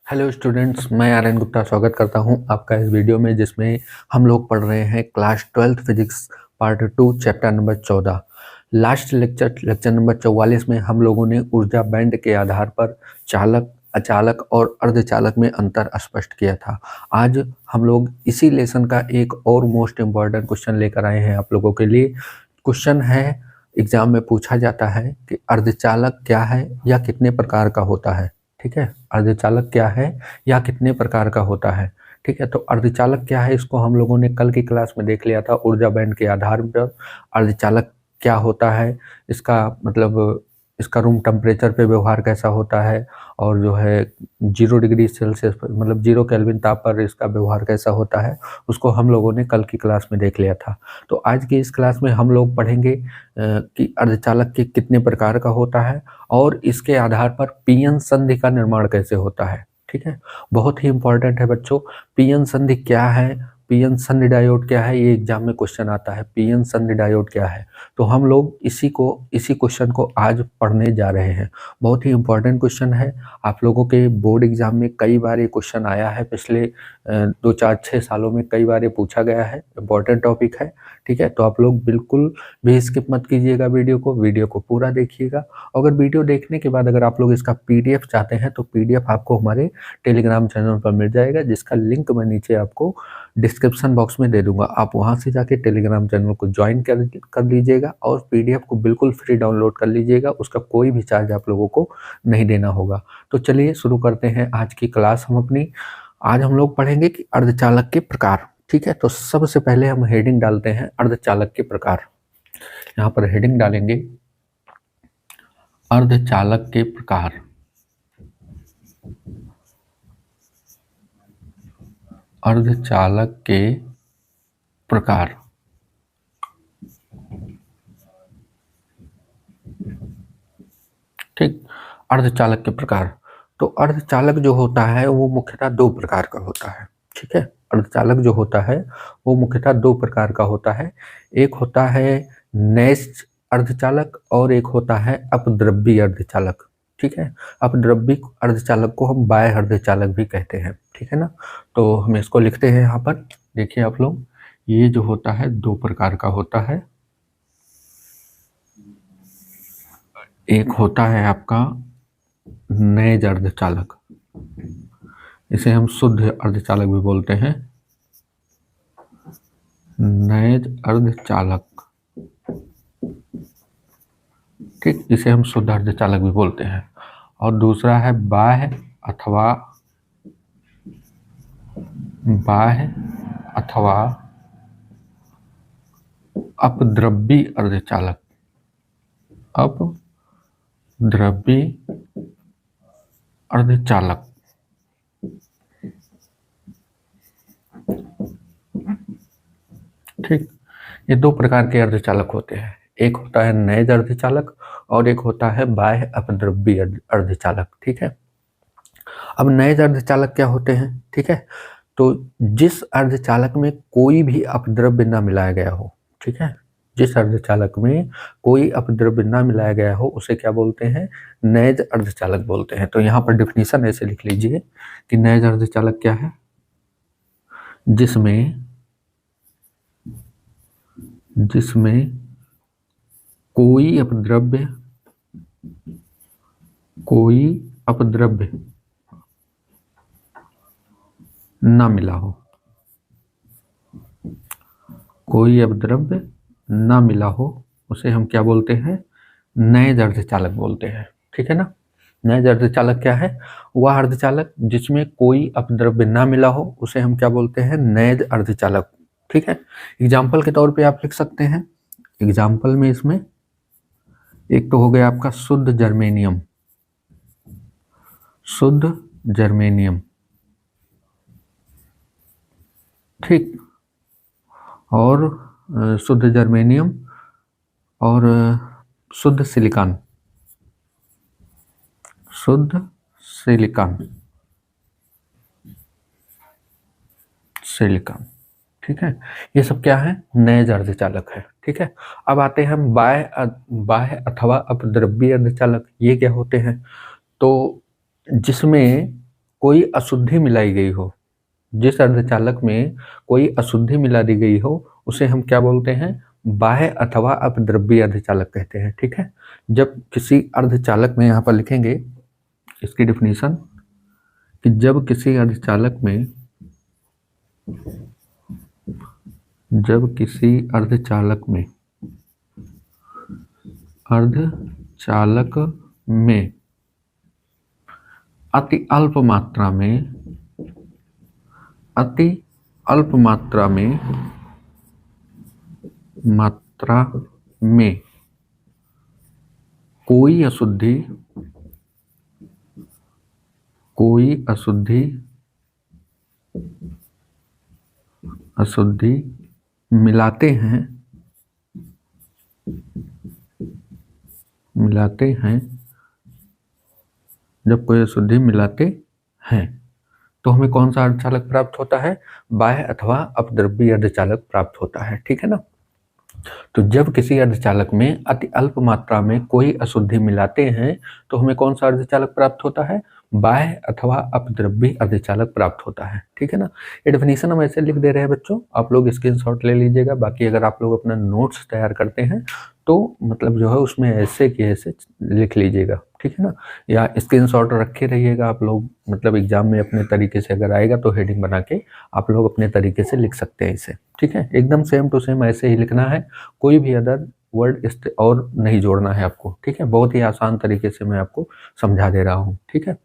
Hello students, मैं आर्यन गुप्ता स्वागत करता हूं आपका इस वीडियो में, जिसमें हम लोग पढ़ रहे हैं class 12th physics part 2 chapter number 14। Last lecture number 44 में हम लोगों ने ऊर्जा बैंड के आधार पर चालक, अचालक और अर्धचालक में अंतर स्पष्ट किया था। आज हम लोग इसी लेसन का एक और मोस्ट इम्पॉर्टेंट क्वेश्चन लेकर आए हैं आप लोगों के लिए। क्वेश्चन है, एग्जाम में पूछा जाता है कि अर्धचालक क्या है या कितने प्रकार का होता है। ठीक है, अर्धचालक क्या है या कितने प्रकार का होता है। ठीक है, तो अर्धचालक क्या है इसको हम लोगों ने कल की क्लास में देख लिया था। ऊर्जा बैंड के आधार पर अर्धचालक क्या होता है, इसका मतलब इसका रूम टेम्परेचर पे व्यवहार कैसा होता है, और जो है 0 डिग्री सेल्सियस पर मतलब 0 केल्विन ताप पर इसका व्यवहार कैसा होता है, उसको हम लोगों ने कल की क्लास में देख लिया था। तो आज की इस क्लास में हम लोग पढ़ेंगे कि अर्धचालक के कितने प्रकार का होता है और इसके आधार पर पीएन संधि का निर्माण कैसे होता है। ठीक है, बहुत ही इंपॉर्टेंट है बच्चों। पीएन संधि क्या है, पीएन संधि डायोड क्या है, ये एग्जाम में क्वेश्चन आता है। पीएन संधि डायोड क्या है, तो हम लोग इसी क्वेश्चन को आज पढ़ने जा रहे हैं। बहुत ही इंपॉर्टेंट क्वेश्चन है। आप लोगों के बोर्ड एग्जाम में कई बार ये क्वेश्चन आया है, पिछले 2 4 6 सालों में कई बार ये पूछा गया है। इंपॉर्टेंट टॉपिक है। ठीक है, तो आप लोग बिल्कुल भी स्किप मत कीजिएगा, वीडियो को पूरा देखिएगा। अगर वीडियो देखने के बाद अगर आप लोग इसका पीडीएफ चाहते हैं तो पीडीएफ आपको हमारे टेलीग्राम चैनल पर मिल जाएगा, जिसका लिंक मैं नीचे आपको डिस्क्रिप्शन बॉक्स में दे दूंगा। आप वहां से जाके टेलीग्राम चैनल को ज्वाइन कर लीजिएगा और पीडीएफ को बिल्कुल फ्री डाउनलोड कर लीजिएगा। उसका कोई भी चार्ज आप लोगों को नहीं देना होगा। तो चलिए शुरू करते हैं आज की क्लास। आज हम लोग पढ़ेंगे कि अर्धचालक के प्रकार। ठीक है, तो सबसे पहले हम हेडिंग डालते हैं अर्धचालक के प्रकार। यहाँ पर हेडिंग डालेंगे अर्धचालक के प्रकार। अर्धचालक के प्रकार। ठीक, अर्धचालक के प्रकार। तो अर्धचालक जो होता है वो मुख्यतः 2 प्रकार का होता है। ठीक है, अर्धचालक जो होता है वो मुख्यतः 2 प्रकार का होता है। एक होता है नैश अर्धचालक और एक होता है अपद्रव्य अर्धचालक। ठीक है, अपद्रव्य अर्धचालक को हम बाह्य अर्धचालक भी कहते हैं। ठीक है ना, तो हम इसको लिखते हैं यहाँ पर। देखिए आप लोग, ये जो होता है 2 प्रकार का होता है। एक होता है आपका नैज अर्धचालक, इसे हम शुद्ध अर्धचालक भी बोलते हैं। नैज अर्धचालक, ठीक, इसे हम शुद्ध अर्धचालक भी बोलते हैं। और दूसरा है बाह्य अथवा अपद्रव्य अर्धचालक। अपद्रव्य अर्धचालक। ठीक, ये 2 प्रकार के अर्धचालक होते हैं। एक होता है नैज अर्धचालक और एक होता है बाह्य अपद्रव्य अर्धचालक। ठीक है, अब नैज अर्धचालक क्या होते हैं। ठीक है, तो जिस अर्धचालक में कोई भी अपद्रव्य ना मिलाया गया हो। ठीक है, जिस अर्धचालक में कोई अपद्रव्य ना मिलाया गया हो उसे क्या बोलते हैं, नैज अर्धचालक बोलते हैं। तो यहाँ पर डिफिनीशन ऐसे लिख लीजिए कि नैज अर्धचालक क्या है, जिसमें कोई अपद्रव्य ना मिला हो, कोई अपद्रव्य ना मिला हो, उसे हम क्या बोलते हैं, नैज अर्धचालक बोलते हैं। ठीक है ना, नैज अर्धचालक क्या है, वह अर्धचालक जिसमें कोई अपद्रव्य ना मिला हो उसे हम क्या बोलते हैं, नैज अर्धचालक। ठीक है, एग्जाम्पल के तौर पे आप लिख सकते हैं। एग्जाम्पल में इसमें एक तो हो गया आपका शुद्ध जर्मेनियम। ठीक, और शुद्ध जर्मेनियम और शुद्ध सिलिकॉन। ठीक है, ये सब क्या है, नैज अर्धचालक है। ठीक है, अब आते हैं हम बाह्य अथवा अपद्रव्य अर्धचालक। ये क्या होते हैं, तो जिसमें कोई अशुद्धि मिलाई गई हो, जिस अर्धचालक में कोई अशुद्धि मिला दी गई हो, उसे हम क्या बोलते हैं? बाह्य अथवा अपद्रव्य अर्धचालक कहते हैं। ठीक है, जब किसी अर्धचालक में, यहाँ पर लिखेंगे इसकी डिफिनीशन, कि जब किसी अर्धचालक में, जब किसी अर्धचालक में अति अल्प मात्रा में कोई अशुद्धि मिलाते हैं, जब कोई अशुद्धि मिलाते हैं तो हमें कौन सा अर्धचालक प्राप्त होता है? बाह्य अथवा अपद्रव्य अर्धचालक प्राप्त होता है। ठीक है ना। तो जब किसी अर्धचालक में अति अल्प मात्रा में कोई अशुद्धि मिलाते हैं तो हमें कौन सा अर्धचालक प्राप्त होता है? बाह्य अथवा अपद्रव्य अर्धचालक प्राप्त होता है। ठीक है ना। ये डेफिनेशन हम ऐसे लिख दे रहे हैं बच्चों, आप लोग स्क्रीनशॉट ले लीजिएगा। बाकी अगर आप लोग अपना नोट्स तैयार करते हैं तो मतलब जो है उसमें ऐसे कि ऐसे लिख लीजिएगा। ठीक है ना, या स्क्रीनशॉट रखे रहिएगा आप लोग, मतलब एग्जाम में अपने तरीके से अगर आएगा तो हेडिंग बना के आप लोग अपने तरीके से लिख सकते हैं इसे। ठीक है, एकदम सेम टू सेम ऐसे ही लिखना है, कोई भी अदर वर्ड इस और नहीं जोड़ना है आपको। ठीक है, बहुत ही आसान तरीके से मैं आपको समझा दे रहा हूँ। ठीक है,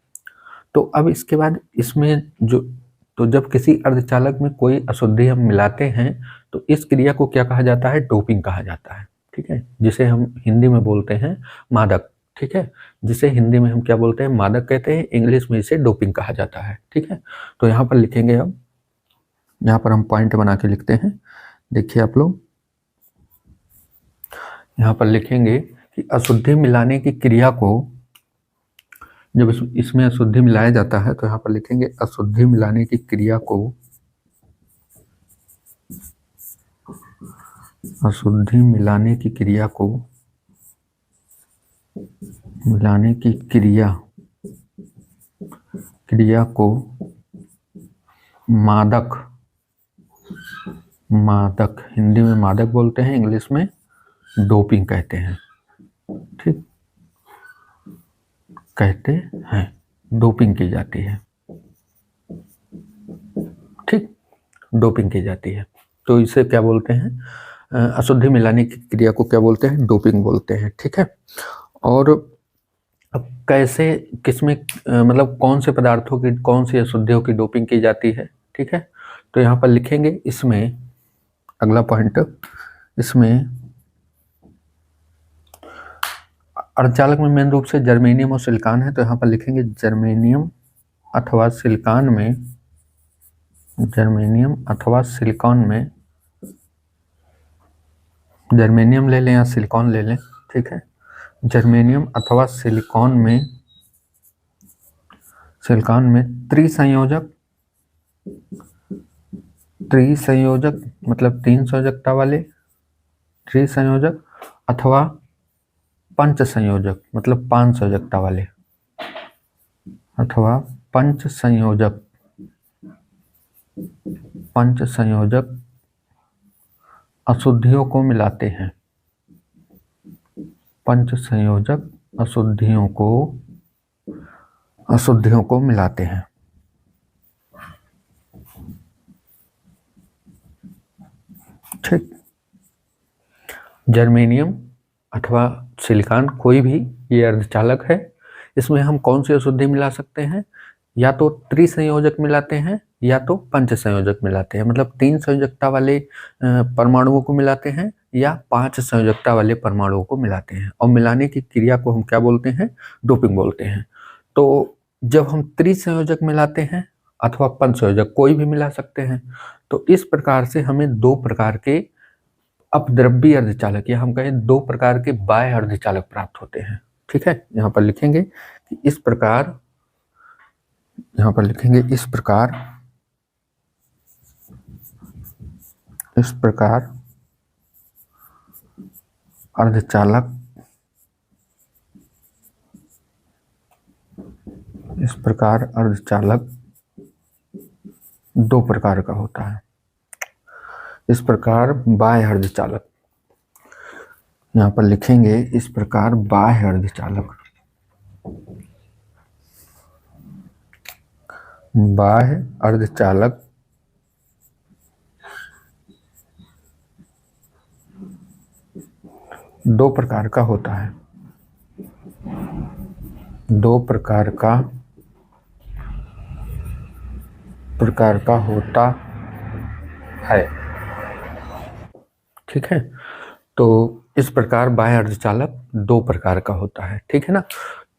तो अब इसके बाद इसमें तो जब किसी अर्धचालक में कोई अशुद्धि हम मिलाते हैं तो इस क्रिया को क्या कहा जाता है? डोपिंग कहा जाता है। ठीक है, जिसे हम हिंदी में बोलते हैं मादक। ठीक है, जिसे हिंदी में हम क्या बोलते हैं? मादक कहते हैं, इंग्लिश में इसे डोपिंग कहा जाता है। ठीक है, तो यहाँ पर लिखेंगे हम, यहाँ पर हम पॉइंट बना के लिखते हैं। देखिए आप लोग, यहाँ पर लिखेंगे कि अशुद्धि मिलाने की क्रिया को, जब इसमें अशुद्धि मिलाया जाता है तो यहाँ पर लिखेंगे अशुद्धि मिलाने की क्रिया को, अशुद्धि मिलाने की क्रिया को, क्रिया को मादक, हिंदी में मादक बोलते हैं, इंग्लिश में डोपिंग कहते हैं। ठीक, कहते हैं, डोपिंग की जाती है। ठीक, डोपिंग की जाती है, तो इसे क्या बोलते हैं? अशुद्धि मिलाने की क्रिया को क्या बोलते हैं? डोपिंग बोलते हैं। ठीक है, और अब कैसे, किसमें मतलब कौन से पदार्थों की, कौन सी अशुद्धियों की डोपिंग की जाती है? ठीक है, तो यहाँ पर लिखेंगे इसमें अगला पॉइंट, इसमें अर्धचालक में मेन रूप से जर्मेनियम और सिलिकॉन है, तो यहाँ पर लिखेंगे जर्मेनियम अथवा सिलिकॉन में, जर्मेनियम अथवा सिलिकॉन में, जर्मेनियम ले लें या सिलिकॉन ले लें। ठीक है, जर्मेनियम अथवा सिलिकॉन में त्रिसंयोजक मतलब 3 संयोजकता वाले त्रिसंयोजक, अथवा पंच संयोजक मतलब 5 संयोजकता वाले, अथवा पंच संयोजक अशुद्धियों को मिलाते हैं, पंच संयोजक अशुद्धियों को मिलाते हैं। ठीक, जर्मेनियम अथवा सिलिकॉन कोई भी ये अर्धचालक है, इसमें हम कौन सी अशुद्धि मिला सकते हैं? या तो त्रिसंयोजक मिलाते हैं या तो पंच संयोजक मिलाते हैं, मतलब 3 संयोजकता वाले परमाणुओं को मिलाते हैं या 5 संयोजकता वाले परमाणुओं को मिलाते हैं, और मिलाने की क्रिया को हम क्या बोलते हैं? डोपिंग बोलते हैं। तो जब हम त्रिसंयोजक मिलाते हैं अथवा पंच संयोजक, कोई भी मिला सकते हैं, तो इस प्रकार से हमें 2 प्रकार के अपद्रव्य अर्धचालक, या हम कहें 2 प्रकार के बाह्य अर्धचालक प्राप्त होते हैं। ठीक है, यहाँ पर लिखेंगे कि इस प्रकार, यहाँ पर लिखेंगे इस प्रकार अर्धचालक इस प्रकार अर्धचालक दो प्रकार का होता है। इस प्रकार बाह्य अर्धचालक, यहाँ पर लिखेंगे इस प्रकार बाह्य अर्धचालक, बाह्य अर्धचालक दो प्रकार का होता है। दो प्रकार का होता है। ठीक है, तो इस प्रकार बाह्य अर्धचालक दो प्रकार का होता है। ठीक है ना,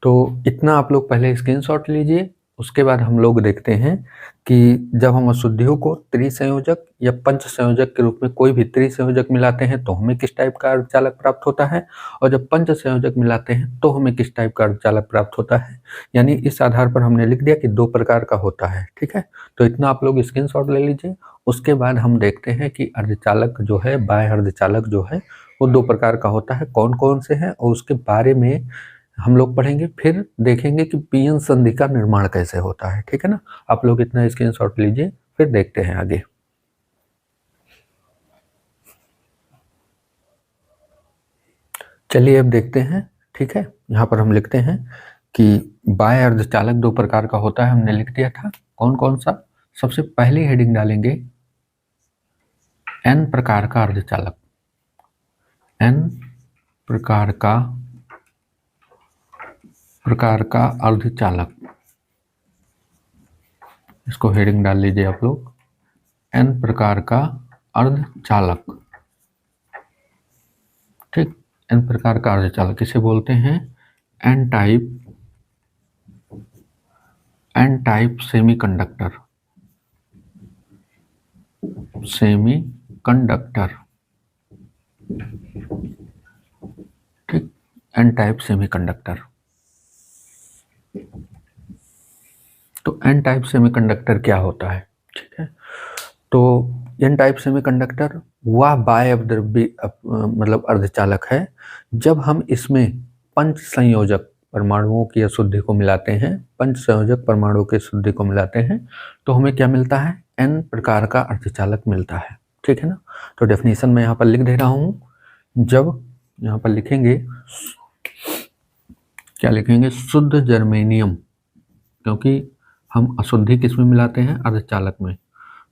तो इतना आप लोग पहले स्क्रीनशॉट लीजिए। उसके बाद हम लोग देखते हैं कि जब हम अशुद्धियों को त्रिसंयोजक या पंच संयोजक के रूप में कोई भी त्रिसंयोजक मिलाते हैं तो हमें किस टाइप का अर्धचालक प्राप्त होता है, और जब पंच संयोजक मिलाते हैं तो हमें किस टाइप का अर्धचालक प्राप्त होता है। यानी इस आधार पर हमने लिख दिया कि दो प्रकार का होता है। ठीक है, तो इतना आप लोग स्क्रीनशॉट ले लीजिए। उसके बाद हम देखते हैं कि अर्धचालक जो है, बाह्य अर्धचालक जो है वो दो प्रकार का होता है, कौन कौन से हैं, और उसके बारे में हम लोग पढ़ेंगे। फिर देखेंगे कि पीएन संधि का निर्माण कैसे होता है। ठीक है ना, आप लोग इतना स्क्रीनशॉट लीजिए, फिर देखते हैं आगे। चलिए अब देखते हैं। ठीक है, यहाँ पर हम लिखते हैं कि बाह्य अर्धचालक दो प्रकार का होता है, हमने लिख दिया था कौन कौन सा। सबसे पहली हेडिंग डालेंगे एन प्रकार का अर्धचालक, एन प्रकार का अर्धचालक, इसको हेडिंग डाल लीजिए आप लोग, एन प्रकार का अर्धचालक। ठीक, एन प्रकार का अर्धचालक किसे बोलते हैं, एन टाइप सेमीकंडक्टर, ठीक, एन टाइप सेमीकंडक्टर। तो एन टाइप सेमीकंडक्टर क्या होता है। ठीक है, तो एन टाइप सेमीकंडक्टर वह बाह्य अवद्रव्य मतलब अर्धचालक है जब हम इसमें पंच संयोजक परमाणुओं की अशुद्धि को मिलाते हैं, पंच संयोजक परमाणुओं की अशुद्धि को मिलाते हैं तो हमें क्या मिलता है, एन प्रकार का अर्धचालक मिलता है। ठीक है ना, तो डेफिनेशन मैं यहाँ पर लिख दे रहा हूँ। जब यहाँ पर लिखेंगे, क्या लिखेंगे, शुद्ध जर्मेनियम, क्योंकि हम अशुद्धि किस में मिलाते हैं, अर्धचालक में,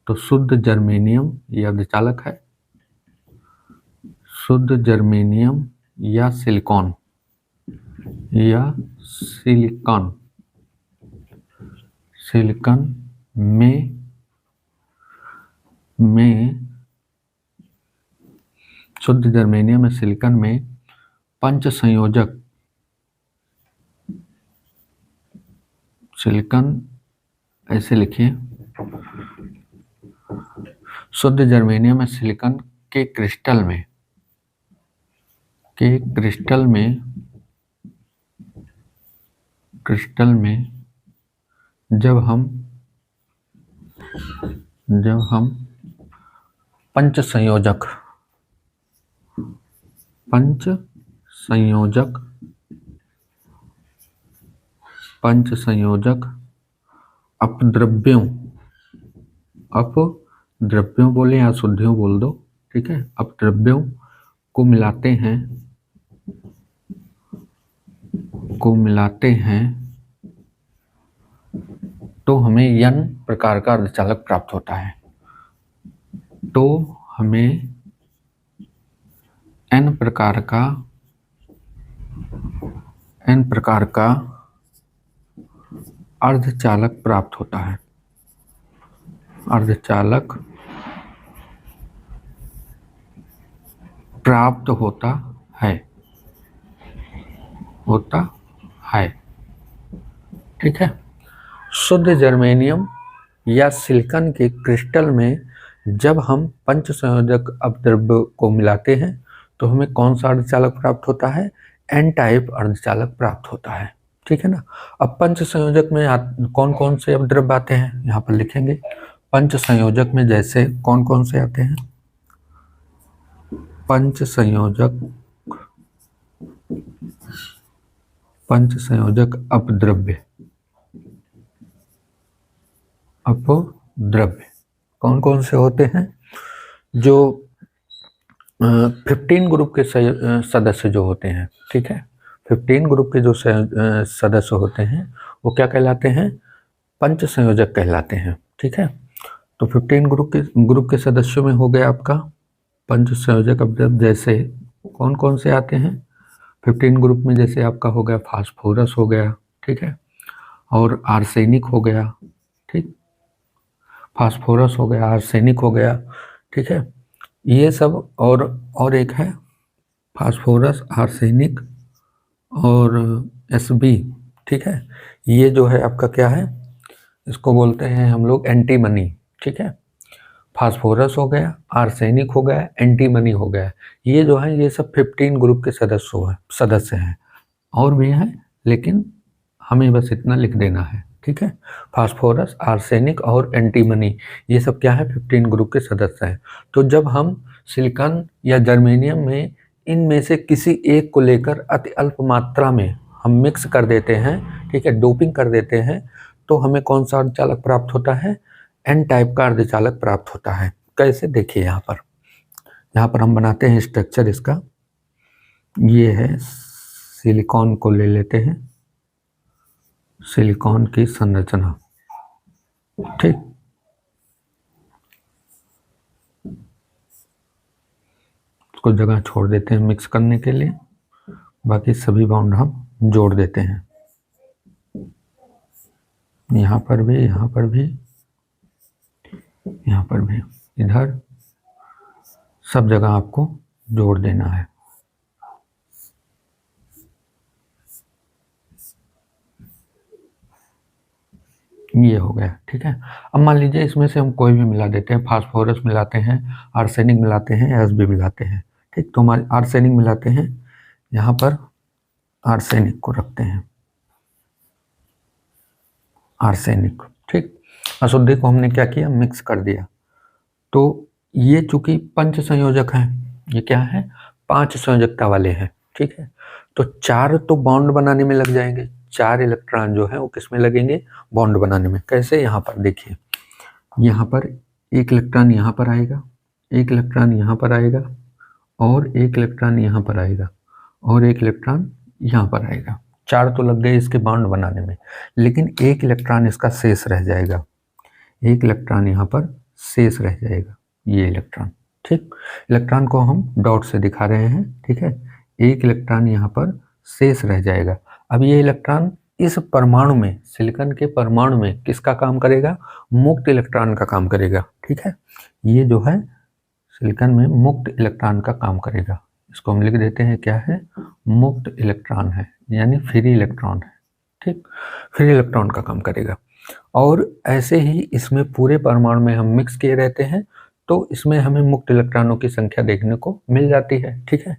तो शुद्ध जर्मेनियम ये अर्धचालक है। शुद्ध जर्मेनियम या सिलिकॉन में शुद्ध जर्मेनियम या सिलिकॉन में पंच संयोजक, सिलिकॉन ऐसे लिखिए, शुद्ध जर्मेनियम या सिलिकॉन के क्रिस्टल में जब हम पंच संयोजक अपद्रव्यों बोले या अशुद्धियों बोल दो, ठीक है, अपद्रव्यों को मिलाते हैं तो हमें एन प्रकार का अर्धचालक प्राप्त होता है। तो हमें एन प्रकार का अर्धचालक प्राप्त होता है। अर्धचालक प्राप्त होता है। ठीक है, शुद्ध जर्मेनियम या सिलिकॉन के क्रिस्टल में जब हम पंच संयोजक अपद्रव्य को मिलाते हैं तो हमें कौन सा अर्धचालक प्राप्त होता है, एन टाइप अर्धचालक प्राप्त होता है। ठीक है ना, अब पंच संयोजक में कौन कौन से अपद्रव्य आते हैं यहाँ पर लिखेंगे। पंच संयोजक में जैसे कौन कौन से आते हैं, पंच संयोजक अपद्रव्य, अपद्रव्य कौन कौन से होते हैं? जो 15 ग्रुप के सदस्य जो होते हैं, ठीक है, 15 ग्रुप के जो सदस्य होते हैं वो क्या कहलाते हैं? पंच संयोजक कहलाते हैं, ठीक है। तो 15 ग्रुप के सदस्यों में हो गया आपका पंच संयोजक। अब जैसे कौन कौन से आते हैं 15 ग्रुप में? जैसे आपका हो गया फास्फोरस हो गया, ठीक है, और आर्सेनिक हो गया, ठीक, फास्फोरस हो गया, आर्सेनिक हो गया, ठीक है, ये सब। और एक है फास्फोरस, आर्सेनिक और Sb, ठीक है। ये जो है आपका क्या है, इसको बोलते हैं हम लोग एंटीमनी, ठीक है। फास्फोरस हो गया, आर्सेनिक हो गया, एंटीमनी हो गया। ये जो है ये सब 15 ग्रुप के सदस्य हैं। और भी हैं लेकिन हमें बस इतना लिख देना है, ठीक है। फास्फोरस, आर्सेनिक और एंटीमनी ये सब क्या है? 15 ग्रुप के सदस्य हैं। तो जब हम सिलिकॉन या जर्मेनियम में इनमें से किसी एक को लेकर अति अल्प मात्रा में हम मिक्स कर देते हैं, ठीक है, डोपिंग कर देते हैं, तो हमें कौन सा अर्धचालक प्राप्त होता है? एन टाइप का अर्धचालक प्राप्त होता है। कैसे? देखिए यहाँ पर हम बनाते हैं स्ट्रक्चर इसका। ये है सिलिकॉन को ले लेते हैं, सिलिकॉन की संरचना, ठीक। उसको जगह छोड़ देते हैं मिक्स करने के लिए, बाकी सभी बाउंड हम जोड़ देते हैं। यहाँ पर भी, यहाँ पर भी, यहाँ पर भी, इधर सब जगह आपको जोड़ देना है। ये हो गया, ठीक है। अब मान लीजिए इसमें से हम कोई भी मिला देते हैं, फास्फोरस मिलाते हैं, आर्सेनिक मिलाते हैं, Sb मिलाते हैं, ठीक। तो हमारे आर्सेनिक मिलाते हैं, यहाँ पर आर्सेनिक को रखते हैं, आर्सेनिक, ठीक। अशुद्धि को हमने क्या किया? मिक्स कर दिया। तो ये चूंकि पंच संयोजक हैं, ये क्या है? 5 संयोजकता वाले हैं, ठीक है। तो 4 तो बॉन्ड बनाने में लग जाएंगे, 4 इलेक्ट्रॉन जो है वो किस में लगेंगे? बॉन्ड बनाने में। कैसे? यहाँ पर देखिए, यहाँ पर एक इलेक्ट्रॉन यहाँ पर आएगा, एक इलेक्ट्रॉन यहाँ पर आएगा, और एक इलेक्ट्रॉन यहाँ पर आएगा, और एक इलेक्ट्रॉन यहाँ पर आएगा। 4 तो लग गए इसके बॉन्ड बनाने में, लेकिन एक इलेक्ट्रॉन इसका शेष रह जाएगा, एक इलेक्ट्रॉन यहाँ पर शेष रह जाएगा, ये इलेक्ट्रॉन, ठीक। इलेक्ट्रॉन को हम डॉट से दिखा रहे हैं, ठीक है। एक इलेक्ट्रॉन यहाँ पर शेष रह जाएगा। अब ये इलेक्ट्रॉन इस परमाणु में, सिलिकॉन के परमाणु में किसका काम करेगा? मुक्त इलेक्ट्रॉन का काम करेगा, ठीक है। ये जो है सिलिकॉन में मुक्त इलेक्ट्रॉन का काम करेगा। इसको हम लिख देते हैं, क्या है? मुक्त इलेक्ट्रॉन है, यानी फ्री इलेक्ट्रॉन है, ठीक। फ्री इलेक्ट्रॉन का काम करेगा। और ऐसे ही इसमें पूरे परमाणु में हम मिक्स किए रहते हैं, तो इसमें हमें मुक्त इलेक्ट्रॉनों की संख्या देखने को मिल जाती है, ठीक है।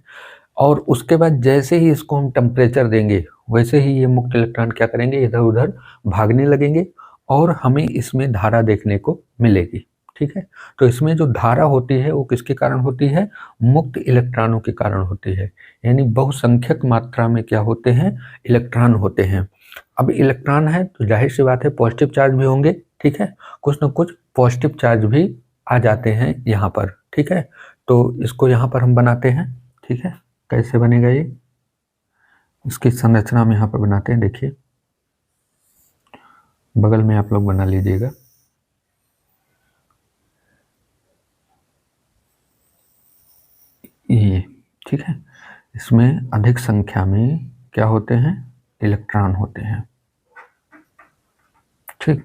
और उसके बाद जैसे ही इसको हम टेम्परेचर देंगे, वैसे ही ये मुक्त इलेक्ट्रॉन क्या करेंगे? इधर उधर भागने लगेंगे, और हमें इसमें धारा देखने को मिलेगी, ठीक है। तो इसमें जो धारा होती है वो किसके कारण होती है? मुक्त इलेक्ट्रॉनों के कारण होती है। यानी बहुसंख्यक मात्रा में क्या होते हैं? इलेक्ट्रॉन होते हैं। अब इलेक्ट्रॉन है तो जाहिर सी बात है पॉजिटिव चार्ज भी होंगे, ठीक है। कुछ न कुछ पॉजिटिव चार्ज भी आ जाते हैं यहाँ पर, ठीक है। तो इसको यहाँ पर हम बनाते हैं, ठीक है। कैसे बनेगा ये? इसकी संरचना हम यहाँ पर बनाते हैं, देखिए बगल में आप लोग बना लीजिएगा। ये, ठीक है। इसमें अधिक संख्या में क्या होते हैं? इलेक्ट्रॉन होते हैं, ठीक।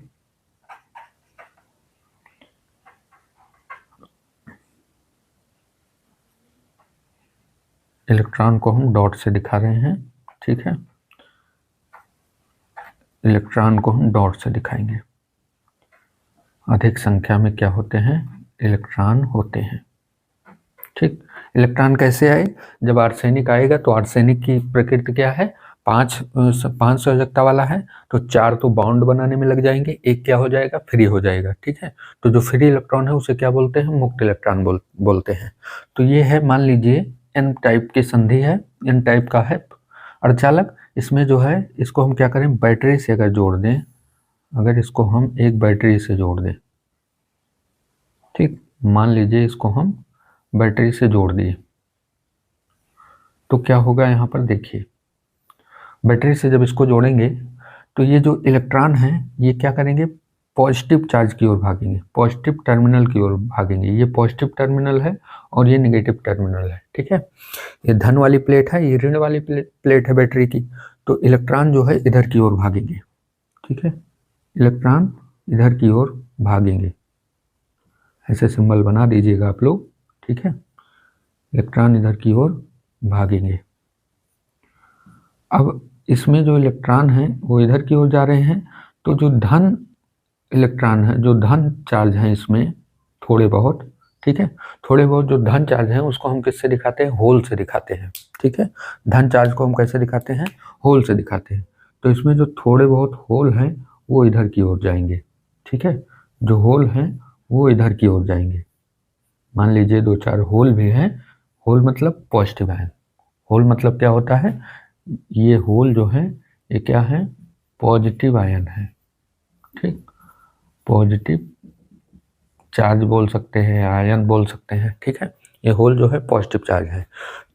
इलेक्ट्रॉन को हम डॉट से दिखा रहे हैं, ठीक है। इलेक्ट्रॉन को हम डॉट से दिखाएंगे। अधिक संख्या में क्या होते हैं? इलेक्ट्रॉन होते हैं, ठीक। इलेक्ट्रॉन कैसे आए? जब आर्सेनिक आएगा तो आर्सेनिक की प्रकृति क्या है? 5 संयोजकता वाला है, तो 4 तो बाउंड बनाने में लग जाएंगे, एक क्या हो जाएगा? फ्री हो जाएगा, ठीक है। तो जो फ्री इलेक्ट्रॉन है उसे क्या बोलते हैं? मुक्त इलेक्ट्रॉन बोलते हैं। तो ये है, मान लीजिए एन टाइप की संधि है, एन टाइप का है अर्धचालक। इसमें जो है इसको हम क्या करें? बैटरी से अगर जोड़ दें अगर इसको हम एक बैटरी से जोड़ दें, ठीक, मान लीजिए इसको हम बैटरी से जोड़ दिए, तो क्या होगा यहाँ पर देखिए, बैटरी से जब इसको जोड़ेंगे तो ये जो इलेक्ट्रॉन हैं ये क्या करेंगे, पॉजिटिव चार्ज की ओर भागेंगे, पॉजिटिव टर्मिनल की ओर भागेंगे। ये पॉजिटिव टर्मिनल है और ये नेगेटिव टर्मिनल है, ठीक है। ये धन वाली प्लेट है, ये ऋण वाली प्लेट है बैटरी की, तो इलेक्ट्रॉन जो है इधर की ओर भागेंगे, ठीक है, इलेक्ट्रॉन इधर की ओर भागेंगे। ऐसे सिंबल बना दीजिएगा आप लोग, ठीक है, इलेक्ट्रॉन इधर की ओर भागेंगे। अब इसमें जो इलेक्ट्रॉन हैं वो इधर की ओर जा रहे हैं, तो जो धन इलेक्ट्रॉन है, जो धन चार्ज हैं इसमें थोड़े बहुत, ठीक है, थोड़े बहुत जो धन चार्ज हैं उसको हम किससे दिखाते हैं, होल से दिखाते हैं, ठीक है। धन चार्ज को हम कैसे दिखाते हैं, होल से दिखाते हैं। तो इसमें जो थोड़े बहुत होल हैं वो इधर की ओर जाएंगे, ठीक है, जो होल हैं वो इधर की ओर जाएंगे। मान लीजिए 2-4 होल भी हैं, होल मतलब पॉजिटिव आयन, होल मतलब क्या होता है, ये होल जो है ये क्या है, पॉजिटिव आयन है, ठीक, पॉजिटिव चार्ज बोल सकते हैं, आयन बोल सकते हैं, ठीक है। ये होल जो है पॉजिटिव चार्ज है।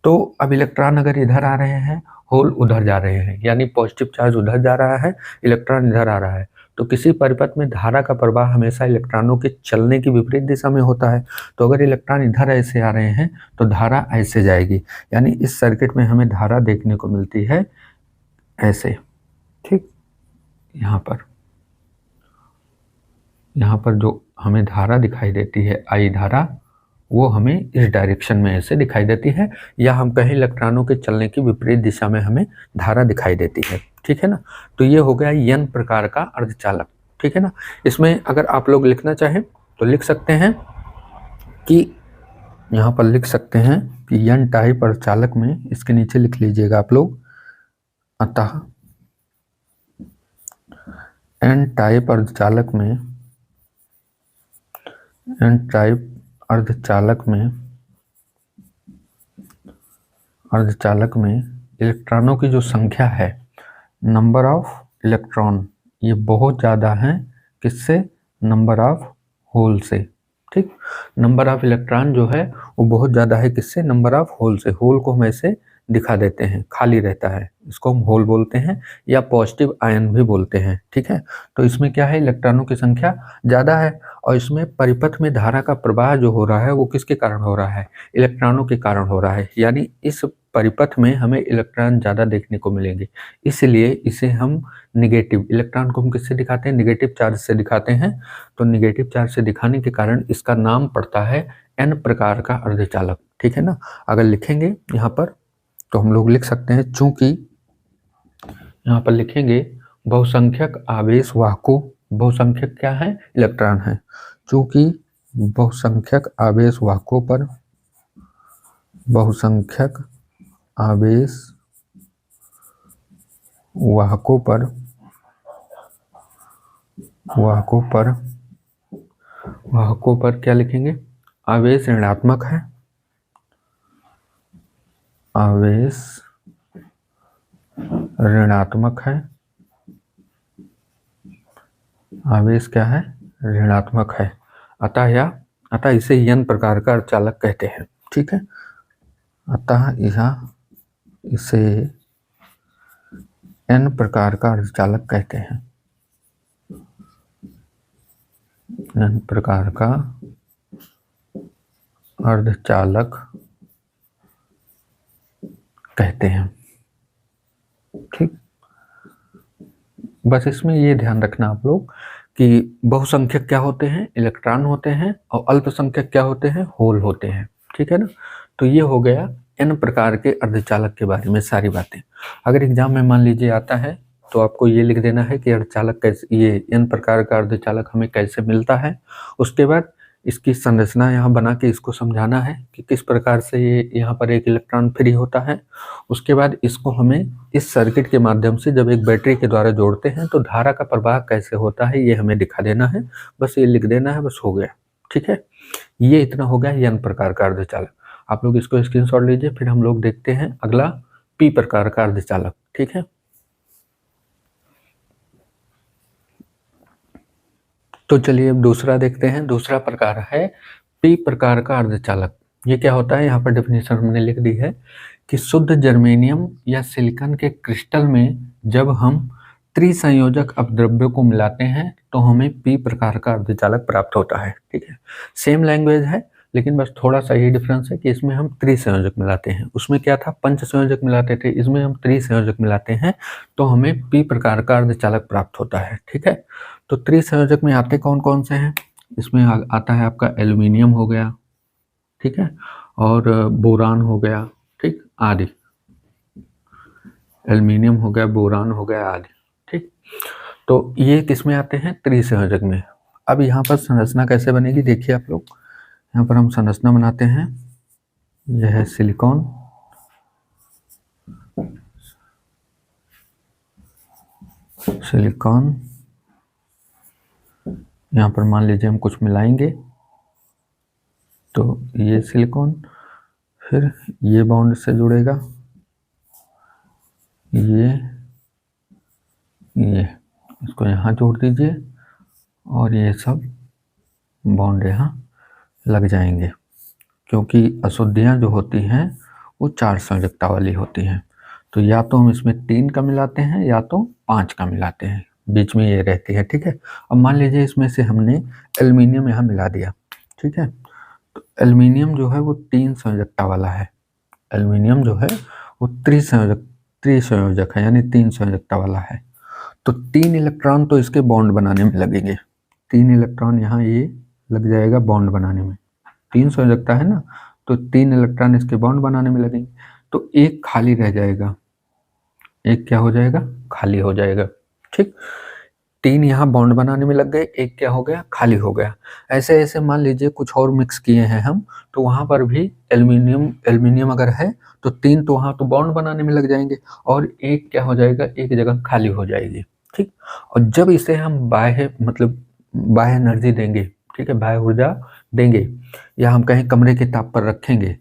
तो अब इलेक्ट्रॉन अगर इधर आ रहे हैं, होल उधर जा रहे हैं, यानी पॉजिटिव चार्ज उधर जा रहा है, इलेक्ट्रॉन इधर आ रहा है, तो किसी परिपथ में धारा का प्रवाह हमेशा इलेक्ट्रॉनों के चलने की विपरीत दिशा में होता है। तो अगर इलेक्ट्रॉन इधर ऐसे आ रहे हैं तो धारा ऐसे जाएगी, यानी इस सर्किट में हमें धारा देखने को मिलती है ऐसे, ठीक, यहाँ पर जो हमें धारा दिखाई देती है, आई धारा, वो हमें इस डायरेक्शन में ऐसे दिखाई देती है, या हम कहें इलेक्ट्रॉनों के चलने की विपरीत दिशा में हमें धारा दिखाई देती है, ठीक है ना। तो ये हो गया एन प्रकार का अर्धचालक, ठीक है ना। इसमें अगर आप लोग लिखना चाहें तो लिख सकते हैं कि यहाँ पर लिख सकते हैं कि एन टाइप अर्धचालक में, इसके नीचे लिख लीजिएगा आप लोग, अतः एन टाइप अर्धचालक में, एन टाइप अर्धचालक में इलेक्ट्रॉनों की जो संख्या है, नंबर ऑफ इलेक्ट्रॉन, ये बहुत ज़्यादा है किससे, नंबर ऑफ होल से, ठीक, नंबर ऑफ इलेक्ट्रॉन जो है वो बहुत ज़्यादा है किससे, नंबर ऑफ होल से। होल को हम ऐसे दिखा देते हैं, खाली रहता है, इसको हम होल बोलते हैं या पॉजिटिव आयन भी बोलते हैं, ठीक है। तो इसमें क्या है, इलेक्ट्रॉनों की संख्या ज़्यादा है, और इसमें परिपथ में धारा का प्रवाह जो हो रहा है वो किसके कारण हो रहा है, इलेक्ट्रॉनों के कारण हो रहा है, यानी इस परिपथ में हमें इलेक्ट्रॉन ज़्यादा देखने को मिलेंगे, इसलिए इसे हम निगेटिव, इलेक्ट्रॉन को हम किससे दिखाते हैं, निगेटिव चार्ज से दिखाते हैं। तो निगेटिव चार्ज से दिखाने के कारण इसका नाम पड़ता है एन प्रकार का अर्धचालक, ठीक है ना। अगर लिखेंगे यहाँ पर तो हम लोग लिख सकते हैं, चूंकि यहाँ पर लिखेंगे बहुसंख्यक आवेश वाहकों, बहुसंख्यक क्या है, इलेक्ट्रॉन है, चूंकि बहुसंख्यक आवेश वाहकों पर, बहुसंख्यक आवेश वाहकों पर, वाहकों पर क्या लिखेंगे, आवेश ऋणात्मक है, आवेश ऋणात्मक है, आवेश क्या है, ऋणात्मक है, अतः इसे एन प्रकार का अर्धचालक कहते हैं, ठीक है। अतः यहाँ इसे एन प्रकार का अर्धचालक कहते हैं, एन प्रकार का अर्धचालक कहते हैं, ठीक। बस इसमें ये ध्यान रखना आप लोग कि बहुसंख्यक क्या होते हैं, इलेक्ट्रॉन होते हैं, और अल्पसंख्यक क्या होते हैं, होल होते हैं, ठीक है ना। तो ये हो गया एन प्रकार के अर्धचालक के बारे में सारी बातें। अगर एग्जाम में मान लीजिए आता है तो आपको ये लिख देना है कि अर्धचालक कैसे, ये एन प्रकार का अर्धचालक हमें कैसे मिलता है, उसके बाद इसकी संरचना यहाँ बना के इसको समझाना है कि किस प्रकार से ये यहाँ पर एक इलेक्ट्रॉन फ्री होता है। उसके बाद इसको हमें इस सर्किट के माध्यम से जब एक बैटरी के द्वारा जोड़ते हैं तो धारा का प्रवाह कैसे होता है ये हमें दिखा देना है, बस ये लिख देना है, बस हो गया, ठीक है। ये इतना हो गया एन प्रकार का अर्धचालक। आप लोग इसको स्क्रीनशॉट लीजिए, फिर हम लोग देखते हैं अगला पी प्रकार का अर्धचालक, ठीक है। तो चलिए अब दूसरा देखते हैं। दूसरा प्रकार है पी प्रकार का अर्धचालक। ये क्या होता है, यहाँ पर डेफिनेशन हमने लिख दी है कि शुद्ध जर्मेनियम या सिलिकॉन के क्रिस्टल में जब हम त्रिसंयोजक अपद्रव्यों को मिलाते हैं तो हमें पी प्रकार का अर्धचालक प्राप्त होता है। ठीक है, सेम लैंग्वेज है, लेकिन बस थोड़ा सा ये डिफरेंस है कि इसमें हम त्रिसंयोजक मिलाते हैं, उसमें क्या था पंच संयोजक मिलाते थे, इसमें हम त्रिसंयोजक मिलाते हैं तो हमें पी प्रकार का अर्धचालक प्राप्त होता है। ठीक है, तो त्रिसंयोजक में आते कौन कौन से हैं, इसमें आता है आपका एल्युमिनियम हो गया, ठीक है, और बोरान हो गया, ठीक, आदि। एल्युमिनियम हो गया, बोरान हो गया आदि। ठीक, तो ये किस में आते हैं, त्रिसंयोजक में। अब यहाँ पर संरचना कैसे बनेगी देखिए आप लोग, यहाँ पर हम संरचना बनाते हैं। यह है सिलिकॉन, सिलिकॉन, यहाँ पर मान लीजिए हम कुछ मिलाएंगे तो ये सिलिकॉन, फिर ये बॉन्ड से जुड़ेगा, ये इसको यहाँ जोड़ दीजिए और ये सब बॉन्ड यहाँ लग जाएंगे, क्योंकि अशुद्धियाँ जो होती हैं वो 4 संयोजकता वाली होती हैं। तो या तो हम इसमें 3 का मिलाते हैं या तो 5 का मिलाते हैं, बीच में ये रहती है। ठीक है, अब मान लीजिए इसमें से हमने एल्युमिनियम यहाँ मिला दिया। ठीक है, तो एल्युमिनियम जो है वो 3 संयोजकता वाला है, एल्युमिनियम जो है वो त्रिसंयोजक है, यानी 3 संयोजकता वाला है। तो 3 इलेक्ट्रॉन तो इसके बॉन्ड बनाने में लगेंगे, 3 इलेक्ट्रॉन यहाँ ये लग जाएगा बॉन्ड बनाने में, 3 संयोजकता है ना, तो 3 इलेक्ट्रॉन इसके बॉन्ड बनाने में लगेंगे। तो एक खाली रह जाएगा, एक क्या हो जाएगा, खाली हो जाएगा। ठीक, 3 यहाँ बॉन्ड बनाने में लग गए, एक क्या हो गया, खाली हो गया। ऐसे ऐसे मान लीजिए कुछ और मिक्स किए हैं हम, तो वहाँ पर भी एल्युमिनियम अगर है तो 3 तो वहाँ तो बॉन्ड बनाने में लग जाएंगे और एक क्या हो जाएगा, एक जगह खाली हो जाएगी। ठीक, और जब इसे हम बाह्य एनर्जी देंगे, ठीक है, बाह्य ऊर्जा देंगे, या हम कहीं कमरे के ताप पर रखेंगे,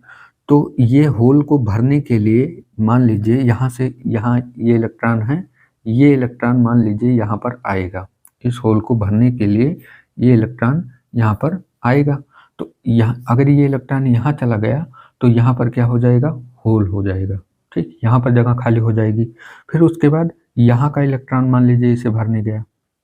तो ये होल को भरने के लिए मान लीजिए यहाँ से यहाँ ये इलेक्ट्रॉन है, ये इलेक्ट्रॉन मान लीजिए यहाँ पर आएगा, इस होल को भरने के लिए ये इलेक्ट्रॉन यहाँ पर आएगा। तो यहाँ अगर ये इलेक्ट्रॉन यहाँ चला गया तो यहाँ पर क्या हो जाएगा, होल हो जाएगा। ठीक, यहाँ पर जगह खाली हो जाएगी। फिर उसके बाद यहाँ का इलेक्ट्रॉन मान लीजिए इसे भरने गया,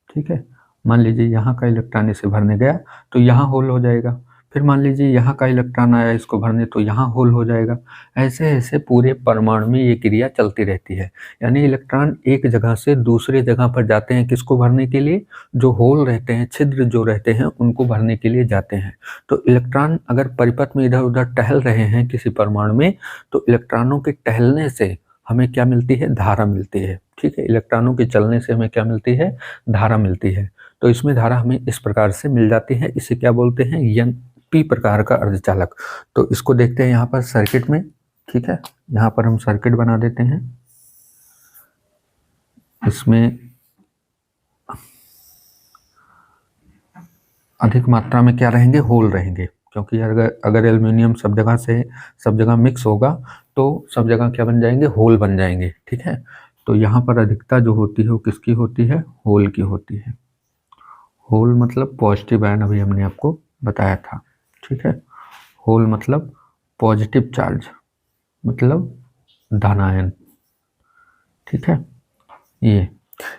ठीक है, मान लीजिए यहाँ का इलेक्ट्रॉन इसे भरने गया तो यहाँ होल हो जाएगा। फिर मान लीजिए यहाँ का इलेक्ट्रॉन आया इसको भरने तो यहाँ होल हो जाएगा। ऐसे ऐसे पूरे परमाणु में ये क्रिया चलती रहती है, यानी इलेक्ट्रॉन एक जगह से दूसरी जगह पर जाते हैं किसको भरने के लिए, जो होल रहते हैं, छिद्र जो रहते हैं उनको भरने के लिए जाते हैं। तो इलेक्ट्रॉन अगर परिपथ में इधर उधर टहल रहे हैं किसी परमाणु में, तो इलेक्ट्रॉनों के टहलने से हमें क्या मिलती है, धारा मिलती है। ठीक है, इलेक्ट्रॉनों के चलने से हमें क्या मिलती है, धारा मिलती है। तो इसमें धारा हमें इस प्रकार से मिल जाती है, इसे क्या बोलते हैं, पी प्रकार का अर्धचालक। तो इसको देखते हैं यहाँ पर सर्किट में। ठीक है, यहाँ पर हम सर्किट बना देते हैं, इसमें अधिक मात्रा में क्या रहेंगे, होल रहेंगे, क्योंकि अगर एल्युमिनियम सब जगह मिक्स होगा तो सब जगह क्या बन जाएंगे, होल बन जाएंगे। ठीक है, तो यहाँ पर अधिकता जो होती है वो किसकी होती है, होल की होती है। होल मतलब पॉजिटिव आयन, अभी हमने आपको बताया था। ठीक है, होल मतलब पॉजिटिव चार्ज, मतलब धनायन। ठीक है, ये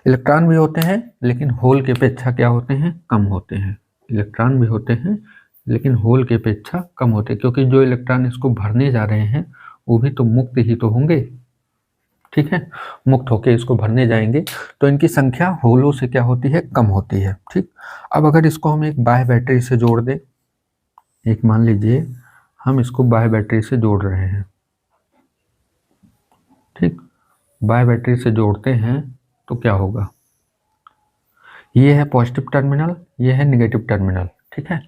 इलेक्ट्रॉन भी होते हैं लेकिन होल की अपेक्षा क्या होते हैं, कम होते हैं। इलेक्ट्रॉन भी होते हैं लेकिन होल की अपेक्षा कम होते हैं, क्योंकि जो इलेक्ट्रॉन इसको भरने जा रहे हैं वो भी तो मुक्त ही तो होंगे। ठीक है, मुक्त होके इसको भरने जाएंगे तो इनकी संख्या होलों से क्या होती है, कम होती है। ठीक, अब अगर इसको हम एक बाह्य बैटरी से जोड़ दें, एक मान लीजिए हम इसको बाह्य बैटरी से जोड़ रहे हैं। ठीक, बाह्य बैटरी से जोड़ते हैं तो क्या होगा, ये है पॉजिटिव टर्मिनल, ये है नेगेटिव टर्मिनल। ठीक है,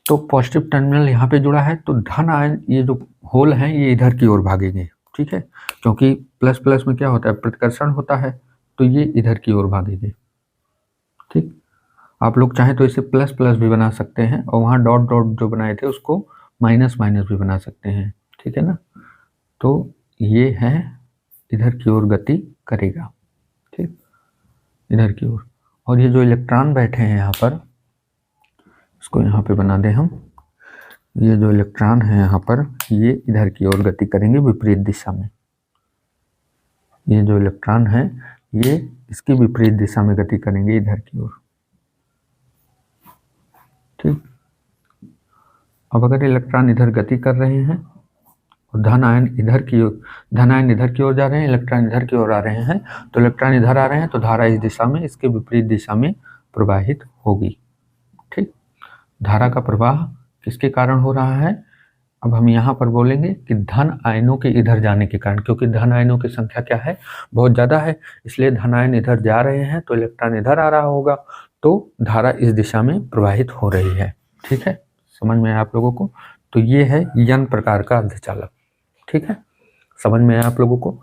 तो पॉजिटिव टर्मिनल यहाँ पे जुड़ा है तो धन आयन, ये जो होल हैं ये इधर की ओर भागेंगे। ठीक है, क्योंकि प्लस प्लस में क्या होता है, प्रतिकर्षण होता है, तो ये इधर की ओर भागेंगे। ठीक, आप लोग चाहें तो इसे प्लस प्लस भी बना सकते हैं और वहाँ डॉट डॉट जो बनाए थे उसको माइनस माइनस भी बना सकते हैं। ठीक है ना, तो ये है इधर की ओर गति करेगा। ठीक, इधर की ओर, और ये जो इलेक्ट्रॉन बैठे हैं यहाँ पर, इसको यहाँ पे बना दें हम। ये जो इलेक्ट्रॉन है यहाँ पर, ये इधर की ओर गति करेंगे विपरीत दिशा में। ये जो इलेक्ट्रॉन है ये इसकी विपरीत दिशा में गति करेंगे, इधर की ओर। ठीक। अब अगर इलेक्ट्रॉन इधर गति कर रहे हैं और धन आयन इधर की ओर जा रहे हैं, इलेक्ट्रॉन इधर की ओर आ रहे हैं, तो इलेक्ट्रॉन इधर आ रहे हैं तो धारा इस दिशा में, इसके विपरीत दिशा में प्रवाहित होगी। ठीक। धारा का प्रवाह किसके कारण हो रहा है? अब हम यहाँ पर बोलेंगे कि धन आयनों के इधर जाने के कारण, क्योंकि धन आयनों की संख्या क्या है? बहुत ज़्यादा है, इसलिए धन आयन इधर जा रहे हैं तो इलेक्ट्रॉन इधर आ रहा होगा, तो धारा इस दिशा में प्रवाहित हो रही है। ठीक है, समझ में आया आप लोगों को? तो ये है यन प्रकार का अर्धचालक। ठीक है, समझ में आया आप लोगों को?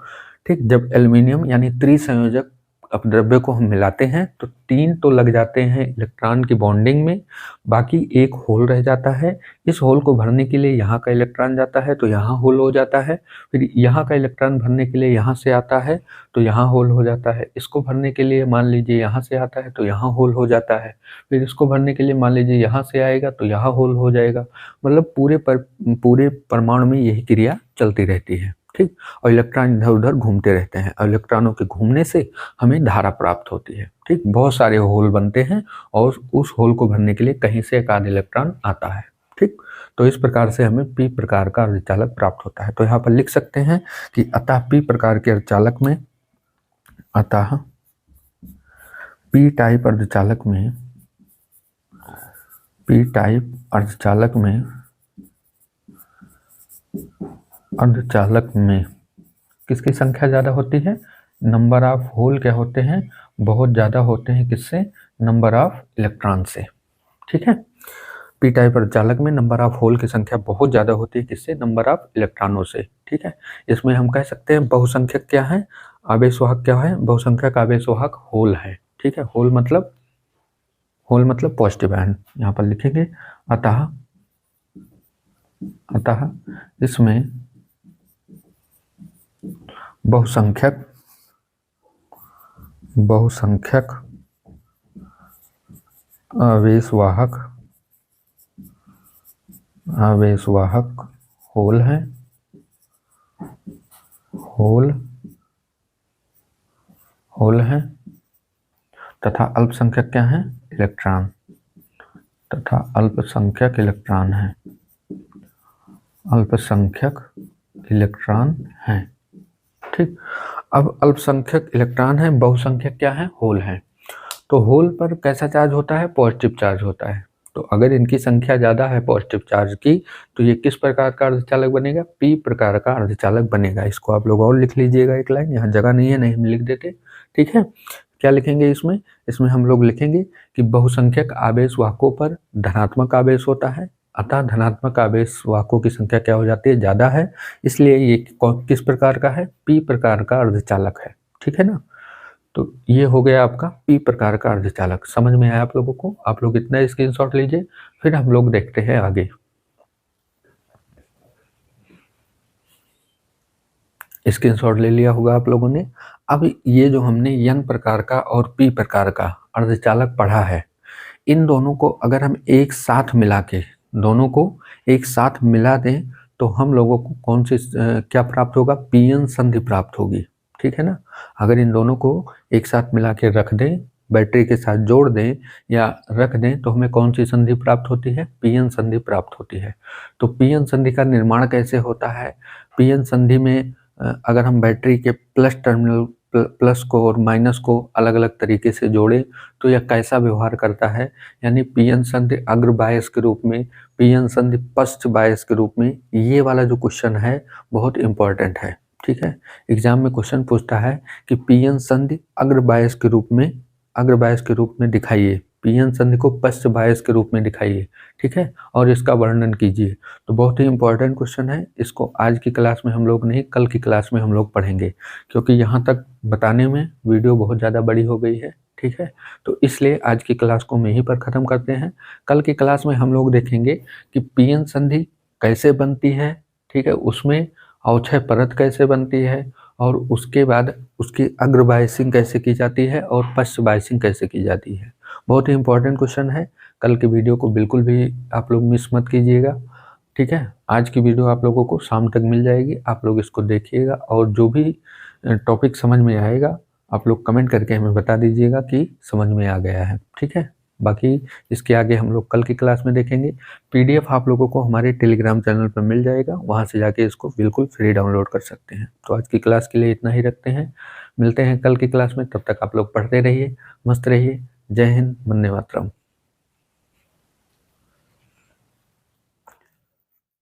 ठीक। जब एल्युमिनियम यानी त्रिसंयोजक अपद्रव्य को हम मिलाते हैं तो 3 तो लग जाते हैं इलेक्ट्रॉन की बॉन्डिंग में, बाकी एक होल रह जाता है। इस होल को भरने के लिए यहाँ का इलेक्ट्रॉन जाता है तो यहाँ होल हो जाता है, फिर यहाँ का इलेक्ट्रॉन भरने के लिए यहाँ से आता है तो यहाँ होल हो जाता है। इसको भरने के लिए मान लीजिए यहाँ से आता है तो यहाँ होल हो जाता है, फिर इसको भरने के लिए मान लीजिए यहाँ से आएगा तो यहाँ होल हो जाएगा। मतलब पूरे परमाणु में यही क्रिया चलती रहती है। ठीक। और इलेक्ट्रॉन इधर उधर घूमते रहते हैं और इलेक्ट्रॉनों के घूमने से हमें धारा प्राप्त होती है। ठीक। बहुत सारे होल बनते हैं और उस होल को भरने के लिए कहीं से एक आध इलेक्ट्रॉन आता है। ठीक। तो इस प्रकार से हमें पी प्रकार का अर्धचालक प्राप्त होता है। तो यहाँ पर लिख सकते हैं कि अतः पी प्रकार के अर्धचालक में, अतः पी टाइप अर्धचालक में, पी टाइप अर्धचालक में किसकी संख्या ज़्यादा होती है? नंबर ऑफ होल क्या होते हैं? बहुत ज़्यादा होते हैं। किससे? नंबर ऑफ इलेक्ट्रॉन से। ठीक है, पी टाइप अर्धचालक में नंबर ऑफ होल की संख्या बहुत ज़्यादा होती है। किससे? नंबर ऑफ इलेक्ट्रॉनों से। ठीक है, इसमें हम कह सकते हैं बहुसंख्यक क्या है? आवेशवाहक क्या है? बहुसंख्यक आवेशवाहक होल है। ठीक है, होल मतलब पॉजिटिव आयन। यहाँ पर लिखेंगे अतः इसमें बहुसंख्यक आवेशवाहक होल है, होल है तथा अल्पसंख्यक क्या है? इलेक्ट्रॉन, तथा अल्पसंख्यक इलेक्ट्रॉन है, अल्पसंख्यक इलेक्ट्रॉन है। ठीक। अब अल्पसंख्यक इलेक्ट्रॉन है, बहुसंख्यक क्या है? होल है। तो होल पर कैसा चार्ज होता है? पॉजिटिव चार्ज होता है। तो अगर इनकी संख्या ज़्यादा है पॉजिटिव चार्ज की, तो ये किस प्रकार का अर्धचालक बनेगा? पी प्रकार का अर्धचालक बनेगा। इसको आप लोग और लिख लीजिएगा एक लाइन, यहाँ जगह नहीं है, नहीं हम लिख देते। ठीक है, क्या लिखेंगे इसमें? इसमें हम लोग लिखेंगे कि बहुसंख्यक आवेशवाहकों पर धनात्मक आवेश होता है, अतः धनात्मक आवेशवाहकों की संख्या क्या हो जाती है? ज़्यादा है, इसलिए ये किस प्रकार का है? पी प्रकार का अर्धचालक है। ठीक है ना? तो ये हो गया आपका पी प्रकार का अर्धचालक। समझ में आया आप लोगों को? आप लोग इतना स्क्रीनशॉट लीजिए, फिर हम लोग देखते हैं आगे। स्क्रीनशॉट ले लिया होगा आप लोगों ने। अब ये जो हमने एन प्रकार का और पी प्रकार का अर्धचालक पढ़ा है, इन दोनों को अगर हम एक साथ मिला के, दोनों को एक साथ मिला दें तो हम लोगों को कौन सी क्या प्राप्त होगा? पीएन संधि प्राप्त होगी। ठीक है ना? अगर इन दोनों को एक साथ मिला के रख दें, बैटरी के साथ जोड़ दें या रख दें, तो हमें कौन सी संधि प्राप्त होती है? पीएन संधि प्राप्त होती है। तो पीएन संधि का निर्माण कैसे होता है? पीएन संधि में अगर हम बैटरी के प्लस टर्मिनल, प्लस को और माइनस को अलग अलग तरीके से जोड़े तो यह कैसा व्यवहार करता है? यानी पीएन संधि अग्र बायस के रूप में, पीएन संधि पश्च बायस के रूप में। ये वाला जो क्वेश्चन है बहुत इंपॉर्टेंट है। ठीक है, एग्जाम में क्वेश्चन पूछता है कि पीएन संधि अग्र बायस के रूप में दिखाइए, पीएन संधि को पश्च बायस के रूप में दिखाइए। ठीक है, और इसका वर्णन कीजिए। तो बहुत ही इंपॉर्टेंट क्वेश्चन है। इसको आज की क्लास में हम लोग नहीं, कल की क्लास में हम लोग पढ़ेंगे, क्योंकि यहाँ तक बताने में वीडियो बहुत ज़्यादा बड़ी हो गई है। ठीक है, तो इसलिए आज की क्लास को हम यहीं पर ख़त्म करते हैं। कल की क्लास में हम लोग देखेंगे कि पीएन संधि कैसे बनती है। ठीक है, उसमें अवक्षय परत कैसे बनती है, और उसके बाद उसकी अग्र बायसिंग कैसे की जाती है और पश्च बायसिंग कैसे की जाती है। बहुत ही इंपॉर्टेंट क्वेश्चन है। कल की वीडियो को बिल्कुल भी आप लोग मिस मत कीजिएगा, ठीक है। आज की वीडियो आप लोगों को शाम तक मिल जाएगी, आप लोग इसको देखिएगा और जो भी टॉपिक समझ में आएगा आप लोग कमेंट करके हमें बता दीजिएगा कि समझ में आ गया है, ठीक है। बाकी इसके आगे हम लोग कल की क्लास में देखेंगे। पीडीएफ आप लोगों को हमारे टेलीग्राम चैनल पर मिल जाएगा, वहाँ से जाके इसको बिल्कुल फ्री डाउनलोड कर सकते हैं। तो आज की क्लास के लिए इतना ही रखते हैं, मिलते हैं कल की क्लास में। तब तक आप लोग पढ़ते रहिए, मस्त रहिए। जय हिंद, वंदे मातरम।